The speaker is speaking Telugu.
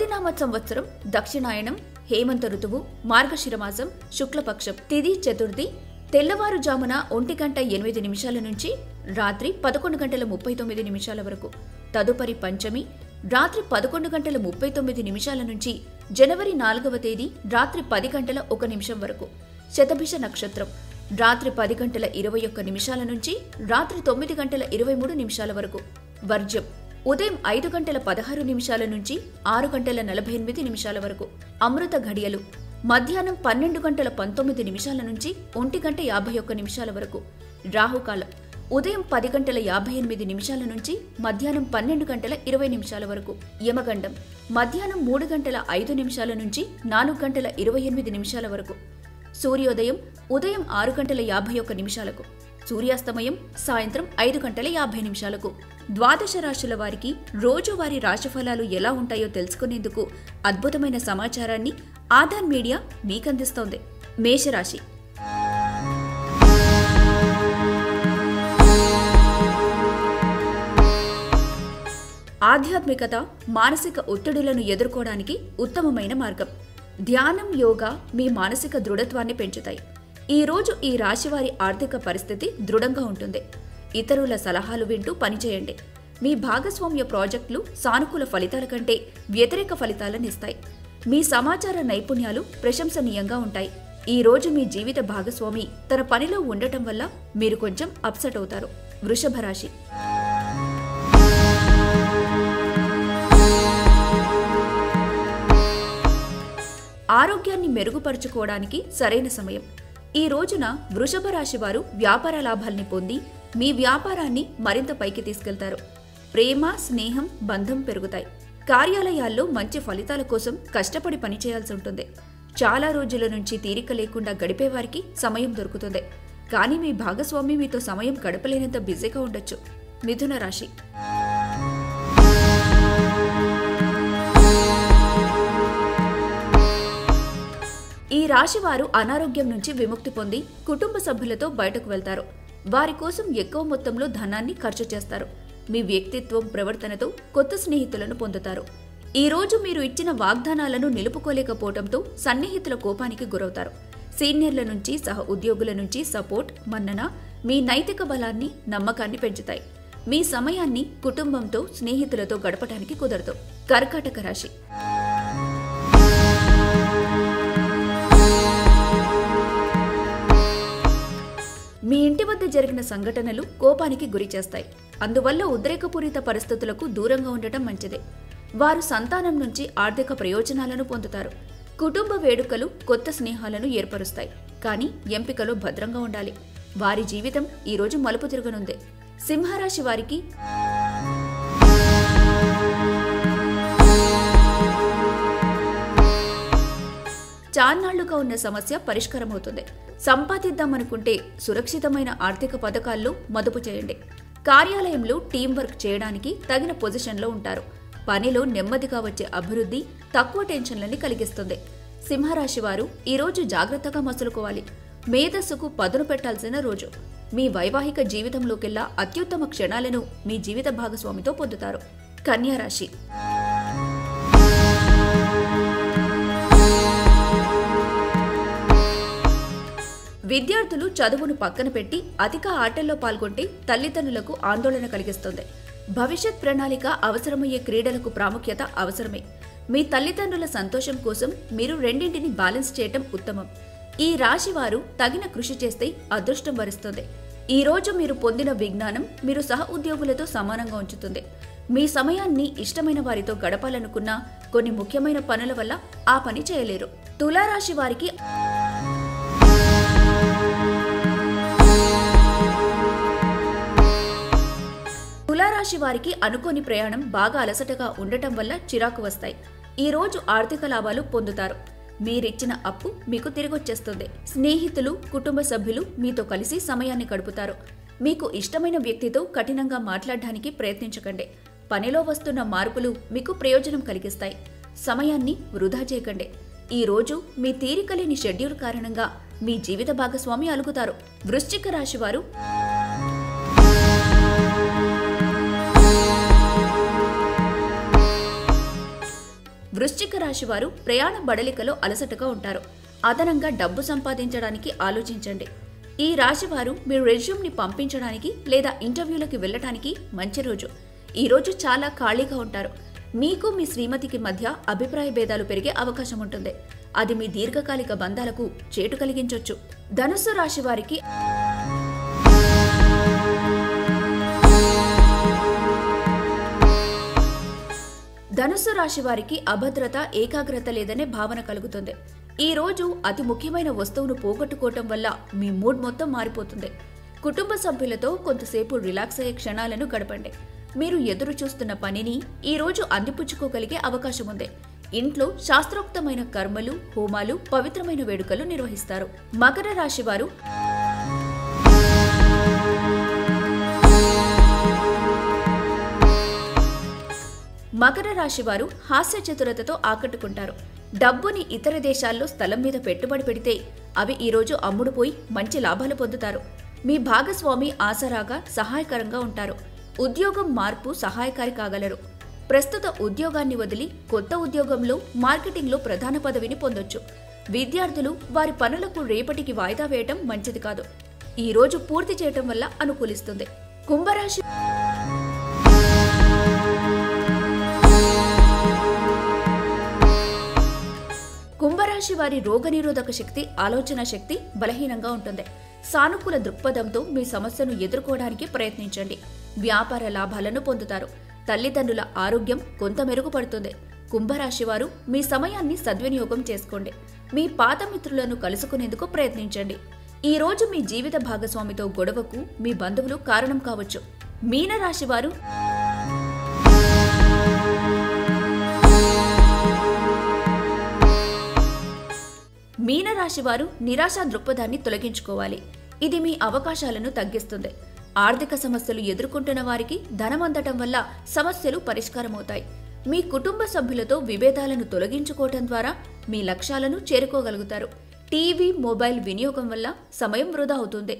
క్రోధినామ సంవత్సరం దక్షిణాయనం హేమంత ఋతువు మార్గశిరమాసం శుక్లపక్షం తిథి చతుర్థి తెల్లవారుజామున 1:08 నుంచి రాత్రి 11:39 వరకు. తదుపరి పంచమి రాత్రి 11:39 నుంచి జనవరి 4వ తేదీ రాత్రి 10:01 వరకు. శతభిష నక్షత్రం రాత్రి 10:21 నుంచి రాత్రి 9:23 వరకు. వర్జ్యం ఉదయం 5:16 నుంచి 6:48 వరకు. అమృత ఘడియలు మధ్యాహ్నం 12:19 నుంచి 1:51 వరకు. రాహుకాలం ఉదయం 10:58 నుంచి మధ్యాహ్నం 12:20 వరకు. యమగండం మధ్యాహ్నం 3:05 నుంచి 4:28 వరకు. సూర్యోదయం ఉదయం 6:51. సూర్యాస్తమయం సాయంత్రం 5:50. ద్వాదశ రాశుల వారికి రోజువారీ రాశిఫలాలు ఎలా ఉంటాయో తెలుసుకునేందుకు అద్భుతమైన సమాచారాన్ని ఆధార్ మీడియా మీకందిస్తోంది. మేషరాశి ఆధ్యాత్మికత మానసిక ఒత్తిడులను ఎదుర్కోవడానికి ఉత్తమమైన మార్గం. ధ్యానం, యోగా మీ మానసిక దృఢత్వాన్ని పెంచుతాయి. ఈ రోజు ఈ రాశివారి ఆర్థిక పరిస్థితి దృఢంగా ఉంటుంది. ఇతరుల సలహాలు వింటూ పనిచేయండి. మీ భాగస్వామ్య ప్రాజెక్టులు సానుకూల ఫలితాల కంటే వ్యతిరేక ఫలితాలను ఇస్తాయి. మీ సమాచార నైపుణ్యాలు ప్రశంసనీయంగా ఉంటాయి. ఈ రోజు మీ జీవిత భాగస్వామి తన పనిలో ఉండటం వల్ల మీరు కొంచెం అప్సెట్ అవుతారు. వృషభ రాశి ఆరోగ్యాన్ని మెరుగుపరుచుకోవడానికి సరైన సమయం. ఈ రోజున వృషభ రాశి వారు వ్యాపార లాభాల్ని పొంది మీ వ్యాపారాన్ని మరింత పైకి తీసుకెళ్తారు. ప్రేమ, స్నేహం, బంధం పెరుగుతాయి. కార్యాలయాల్లో మంచి ఫలితాల కోసం కష్టపడి పనిచేయాల్సి ఉంటుంది. చాలా రోజుల నుంచి తీరిక లేకుండా గడిపేవారికి సమయం దొరుకుతుంది. కానీ మీ భాగస్వామి మీతో సమయం గడపలేనంత బిజీగా ఉండొచ్చు. మిథున రాశి ఈ రాశివారు అనారోగ్యం నుంచి విముక్తి పొంది కుటుంబ సభ్యులతో బయటకు వెళ్తారు. వారి కోసం ఎక్కువ మొత్తంలో ధనాన్ని ఖర్చు చేస్తారు. మీ వ్యక్తిత్వం, ప్రవర్తనతో కొత్త స్నేహితులను పొందుతారు. ఈ రోజు మీరు ఇచ్చిన వాగ్దానాలను నిలుపుకోలేకపోవడంతో సన్నిహితుల కోపానికి గురవుతారు. సీనియర్ల నుంచి, సహ ఉద్యోగుల నుంచి సపోర్ట్, మన్నన మీ నైతిక బలాన్ని, నమ్మకాన్ని పెంచుతాయి. మీ సమయాన్ని కుటుంబంతో, స్నేహితులతో గడపడానికి కుదరదు. కర్కాటక రాశి మీ ఇంటి వద్ద జరిగిన సంఘటనలు కోపానికి గురి చేస్తాయి. అందువల్ల ఉద్రేకపూరిత పరిస్థితులకు దూరంగా ఉండటం మంచిదే. వారు సంతానం నుంచి ఆర్థిక ప్రయోజనాలను పొందుతారు. కుటుంబ వేడుకలు కొత్త స్నేహాలను ఏర్పరుస్తాయి. కానీ ఎంపికలో భద్రంగా ఉండాలి. వారి జీవితం ఈరోజు మలుపు తిరగనుంది. సింహరాశి వారికి చాన్నాళ్లుగా ఉన్న సమస్య పరిష్కారమవుతుంది. సంపాదిద్దామనుకుంటే సురక్షితమైన ఆర్థిక పథకాల్లో మదుపు చేయండి. కార్యాలయంలో టీం వర్క్ చేయడానికి తగిన పొజిషన్లో ఉంటారు. పనిలో నెమ్మదిగా వచ్చే అభివృద్ధి తక్కువ టెన్షన్లని కలిగిస్తుంది. సింహరాశి వారు ఈరోజు జాగ్రత్తగా మసులుకోవాలి. మేధస్సుకు పదును పెట్టాల్సిన రోజు. మీ వైవాహిక జీవితంలోకెల్లా అత్యుత్తమ క్షణాలను మీ జీవిత భాగస్వామితో పొందుతారు. కన్యా రాశి విద్యార్థులు చదువును పక్కన పెట్టి అధిక ఆటల్లో పాల్గొంటే తల్లిదండ్రులకు ఆందోళన కలిగిస్తుంది. భవిష్యత్ ప్రణాళిక అవసరమయ్యే క్రీడలకు ప్రాముఖ్యత అవసరమే. మీ తల్లిదండ్రుల సంతోషం కోసం మీరు రెండింటిని బ్యాలెన్స్ చేయటం ఉత్తమం. ఈ రాశి వారు తగిన కృషి చేస్తే అదృష్టం వరిస్తుంది. ఈ రోజు మీరు పొందిన విజ్ఞానం మీరు సహ ఉద్యోగులతో సమానంగా ఉంచుతుంది. మీ సమయాన్ని ఇష్టమైన వారితో గడపాలనుకున్న కొన్ని ముఖ్యమైన పనుల వల్ల ఆ పని చేయలేరు. తులారాశి వారికి తులారాశి వారికి అనుకోని ప్రయాణం బాగా అలసటగా ఉండటం వల్ల చిరాకు వస్తాయి. ఈ రోజు ఆర్థిక లాభాలు పొందుతారు. మీరిచ్చిన అప్పు మీకు తిరిగొచ్చేస్తుంది. స్నేహితులు, కుటుంబ సభ్యులు మీతో కలిసి సమయాన్ని గడుపుతారు. మీకు ఇష్టమైన వ్యక్తితో కఠినంగా మాట్లాడడానికి ప్రయత్నించకండి. పనిలో వస్తున్న మార్పులు మీకు ప్రయోజనం కలిగిస్తాయి. సమయాన్ని వృధా చేయకండి. ఈ రోజు మీ తీరికలేని షెడ్యూల్ కారణంగా మీ జీవిత భాగస్వామి అలుగుతారు. వృశ్చిక రాశి వారు వృశ్చిక రాశి వారు ప్రయాణ బడలికలో అలసటగా ఉంటారు. అదనంగా డబ్బు సంపాదించడానికి ఆలోచించండి. ఈ రాశి వారు మీరు రెజ్యూమ్ని పంపించడానికి లేదా ఇంటర్వ్యూలకి వెళ్ళటానికి మంచి రోజు. ఈ రోజు చాలా ఖాళీగా ఉంటారు. మీకు మీ శ్రీమతికి మధ్య అభిప్రాయ భేదాలు పెరిగే అవకాశం ఉంటుంది. అది మీ దీర్ఘకాలిక బంధాలకు చేటు కలిగించొచ్చు. ధనుస్సు రాశి వారికి ధనుస్సు రాశి వారికి అభద్రత, ఏకాగ్రత లేదనే భావన కలుగుతుంది. ఈ రోజు అతి ముఖ్యమైన వస్తువును పోగొట్టుకోవటం వల్ల మీ మూడ్ మొత్తం మారిపోతుంది. కుటుంబ సభ్యులతో కొంతసేపు రిలాక్స్ అయ్యే క్షణాలను గడపండి. మీరు ఎదురు చూస్తున్న పనిని ఈ రోజు అందిపుచ్చుకోగలిగే అవకాశం ఉంది. ఇంట్లో శాస్త్రోక్తమైన కర్మలు, హోమాలు, పవిత్రమైన వేడుకలు నిర్వహిస్తారు. మకర రాశి వారు మకర రాశి వారు హాస్య చతురతతో ఆకట్టుకుంటారు. డబ్బుని ఇతర దేశాల్లో స్థలం మీద పెట్టుబడి పెడితే అవి ఈరోజు అమ్ముడుపోయి మంచి లాభాలు పొందుతారు. మీ భాగస్వామి ఆసరాగా సహాయకరంగా ఉంటారు. ఉద్యోగం మార్పు సహాయకారి కాగలరు. ప్రస్తుత ఉద్యోగాన్ని వదిలి కొత్త ఉద్యోగంలో, మార్కెటింగ్లో ప్రధాన పదవిని పొందొచ్చు. విద్యార్థులు వారి పనులకు రేపటికి వాయిదా వేయటం మంచిది కాదు. ఈ రోజు పూర్తి చేయటం వల్ల అనుకూలిస్తుంది. కుంభరాశి కుంభరాశి వారి రోగనిరోధక శక్తి, ఆలోచన శక్తి బలహీనంగా ఉంటుంది. సానుకూల దృక్పథంతో మీ సమస్యను ఎదుర్కోవడానికి ప్రయత్నించండి. వ్యాపార లాభాలను పొందుతారు. తల్లిదండ్రుల ఆరోగ్యం కొంత మెరుగుపడుతుంది. కుంభరాశి వారు మీ సమయాన్ని సద్వినియోగం చేసుకోండి. మీ పాత మిత్రులను కలుసుకునేందుకు ప్రయత్నించండి. ఈ రోజు మీ జీవిత భాగస్వామితో గొడవకు మీ బంధువులు కారణం కావచ్చు. మీనరాశి వారు మీనరాశి వారు నిరాశా దృక్పథాన్ని తొలగించుకోవాలి. ఇది మీ అవకాశాలను తగ్గిస్తుంది. ఆర్థిక సమస్యలు ఎదుర్కొంటున్న వారికి ధనం అందటం వల్ల సమస్యలు పరిష్కారమవుతాయి. మీ కుటుంబ సభ్యులతో విభేదాలను తొలగించుకోవటం ద్వారా మీ లక్ష్యాలను చేరుకోగలుగుతారు. టీవీ, మొబైల్ వినియోగం వల్ల సమయం వృధా అవుతుంది.